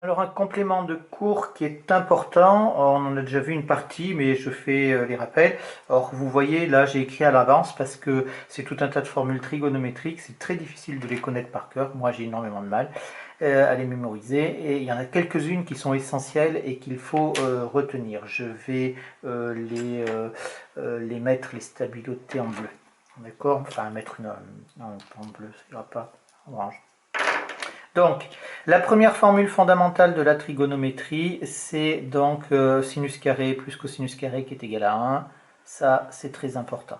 Alors un complément de cours qui est important, on en a déjà vu une partie, mais je fais les rappels. Alors vous voyez, là j'ai écrit à l'avance parce que c'est tout un tas de formules trigonométriques, c'est très difficile de les connaître par cœur, moi j'ai énormément de mal à les mémoriser, et il y en a quelques-unes qui sont essentielles et qu'il faut retenir. Je vais les mettre, les stabilités en bleu, d'accord? Enfin mettre une, non, pas en bleu, ça ira pas, en orange. Donc, la première formule fondamentale de la trigonométrie, c'est donc sinus carré plus cosinus carré qui est égal à 1. Ça, c'est très important.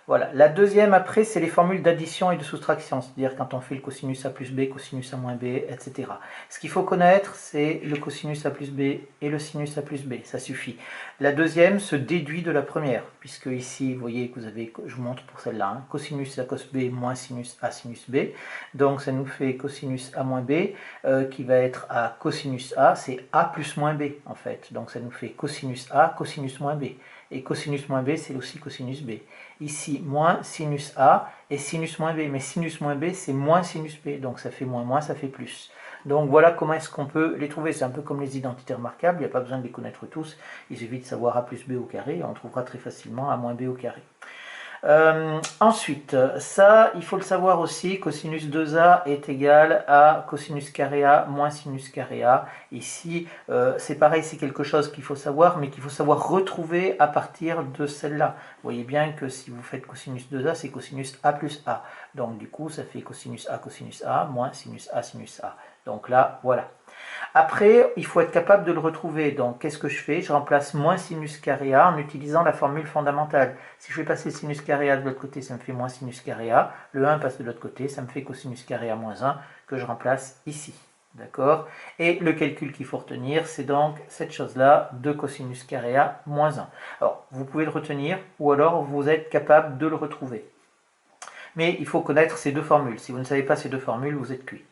Voilà. La deuxième, après, c'est les formules d'addition et de soustraction, c'est-à-dire quand on fait le cosinus A plus B, cosinus A moins B, etc. Ce qu'il faut connaître, c'est le cosinus A plus B et le sinus A plus B, ça suffit. La deuxième se déduit de la première, puisque ici, vous voyez que vous avez, je vous montre pour celle-là, hein, cosinus A cos B moins sinus A sinus B. Donc ça nous fait cosinus A moins B, qui va être à cosinus A, c'est A plus moins B en fait. Donc ça nous fait cosinus A, cosinus moins B. Et cosinus moins B, c'est aussi cosinus B. Ici, moins sinus A et sinus moins B. Mais sinus moins B, c'est moins sinus B. Donc ça fait moins, moins, ça fait plus. Donc voilà comment est-ce qu'on peut les trouver. C'est un peu comme les identités remarquables, il n'y a pas besoin de les connaître tous. Il suffit de savoir A plus B au carré, et on trouvera très facilement A moins B au carré. Ensuite, ça, il faut le savoir aussi, cosinus 2A est égal à cosinus carré A moins sinus carré A. Ici, c'est pareil, c'est quelque chose qu'il faut savoir, mais qu'il faut savoir retrouver à partir de celle-là. Vous voyez bien que si vous faites cosinus 2A, c'est cosinus A plus A. Donc du coup, ça fait cosinus A moins sinus A sinus A. Donc là, voilà. Après, il faut être capable de le retrouver. Donc, qu'est-ce que je fais? Je remplace moins sinus carré A en utilisant la formule fondamentale. Si je fais passer sinus carré A de l'autre côté, ça me fait moins sinus carré A. Le 1 passe de l'autre côté, ça me fait cosinus carré A moins 1 que je remplace ici. D'accord? Et le calcul qu'il faut retenir, c'est donc cette chose-là, de cosinus carré A moins 1. Alors, vous pouvez le retenir, ou alors vous êtes capable de le retrouver. Mais il faut connaître ces deux formules. Si vous ne savez pas ces deux formules, vous êtes cuit.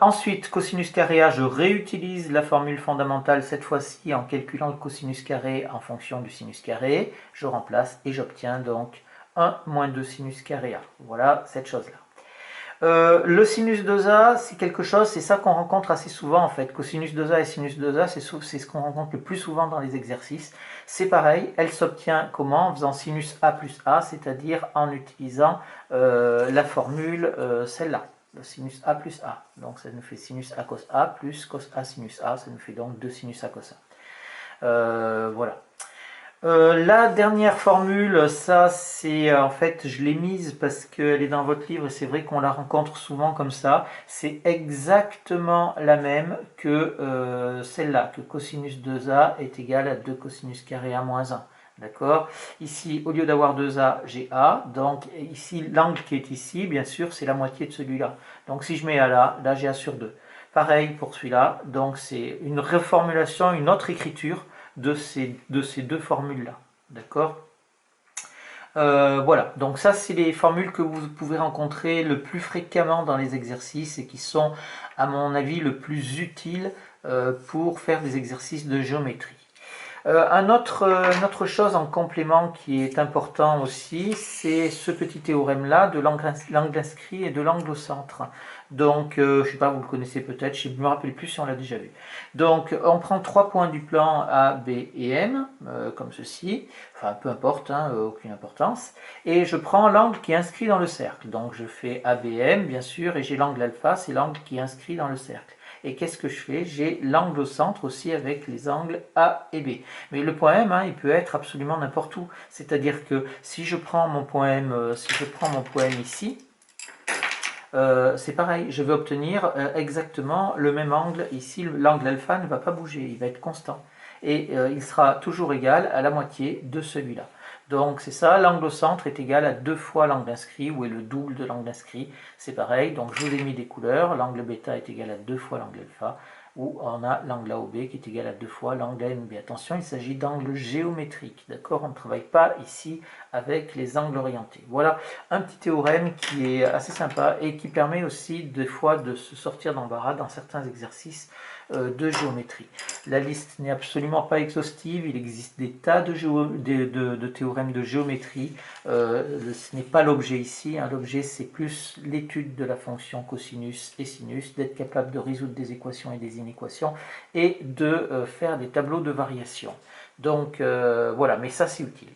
Ensuite, cosinus carré A, je réutilise la formule fondamentale, cette fois-ci en calculant le cosinus carré en fonction du sinus carré. Je remplace et j'obtiens donc 1 moins 2 sinus carré A. Voilà cette chose-là. Le sinus 2A, c'est quelque chose, c'est ça qu'on rencontre assez souvent en fait. Cosinus 2A et sinus 2A, c'est ce qu'on rencontre le plus souvent dans les exercices. C'est pareil, elle s'obtient comment? En faisant sinus A plus A, c'est-à-dire en utilisant la formule, celle-là, le sinus A plus A. Donc ça nous fait sinus A cos A plus cos A sinus A, ça nous fait donc 2 sinus A cos A. Voilà. La dernière formule, ça c'est en fait je l'ai mise parce qu'elle est dans votre livre et c'est vrai qu'on la rencontre souvent comme ça. C'est exactement la même que celle-là, que cosinus 2A est égal à 2 cosinus carré A moins 1. D'accord? Ici, au lieu d'avoir 2A, j'ai A. Donc ici, l'angle qui est ici, bien sûr, c'est la moitié de celui-là. Donc si je mets A là, là j'ai A sur 2. Pareil pour celui-là. Donc c'est une reformulation, une autre écriture de ces deux formules-là. D'accord? Voilà, donc ça c'est les formules que vous pouvez rencontrer le plus fréquemment dans les exercices et qui sont à mon avis le plus utiles pour faire des exercices de géométrie. Une autre chose en complément qui est important aussi, c'est ce petit théorème-là de l'angle inscrit et de l'angle au centre. Donc, je ne sais pas, vous le connaissez peut-être, je ne me rappelle plus si on l'a déjà vu. Donc, on prend 3 points du plan A, B et M, comme ceci, enfin peu importe, hein, aucune importance, et je prends l'angle qui est inscrit dans le cercle. Donc, je fais ABM, bien sûr, et j'ai l'angle alpha, c'est l'angle qui est inscrit dans le cercle. Et qu'est-ce que je fais? J'ai l'angle au centre aussi avec les angles A et B. Mais le point M, hein, il peut être absolument n'importe où. C'est-à-dire que si je prends mon point M, ici, c'est pareil, je vais obtenir exactement le même angle. Ici, l'angle alpha ne va pas bouger, il va être constant. Et il sera toujours égal à la moitié de celui-là. Donc c'est ça, l'angle au centre est égal à 2 fois l'angle inscrit, ou est le double de l'angle inscrit. C'est pareil, donc je vous ai mis des couleurs. L'angle bêta est égal à 2 fois l'angle alpha, où on a l'angle AOB qui est égal à 2 fois l'angle ANB. Attention, il s'agit d'angles géométriques, d'accord? On ne travaille pas ici avec les angles orientés. Voilà un petit théorème qui est assez sympa et qui permet aussi des fois de se sortir d'embarras dans certains exercices de géométrie. La liste n'est absolument pas exhaustive, il existe des tas de théorèmes de géométrie. Ce n'est pas l'objet ici, hein. L'objet c'est plus l'étude de la fonction cosinus et sinus, d'être capable de résoudre des équations et des inéquations et de faire des tableaux de variation. Donc voilà, mais ça c'est utile.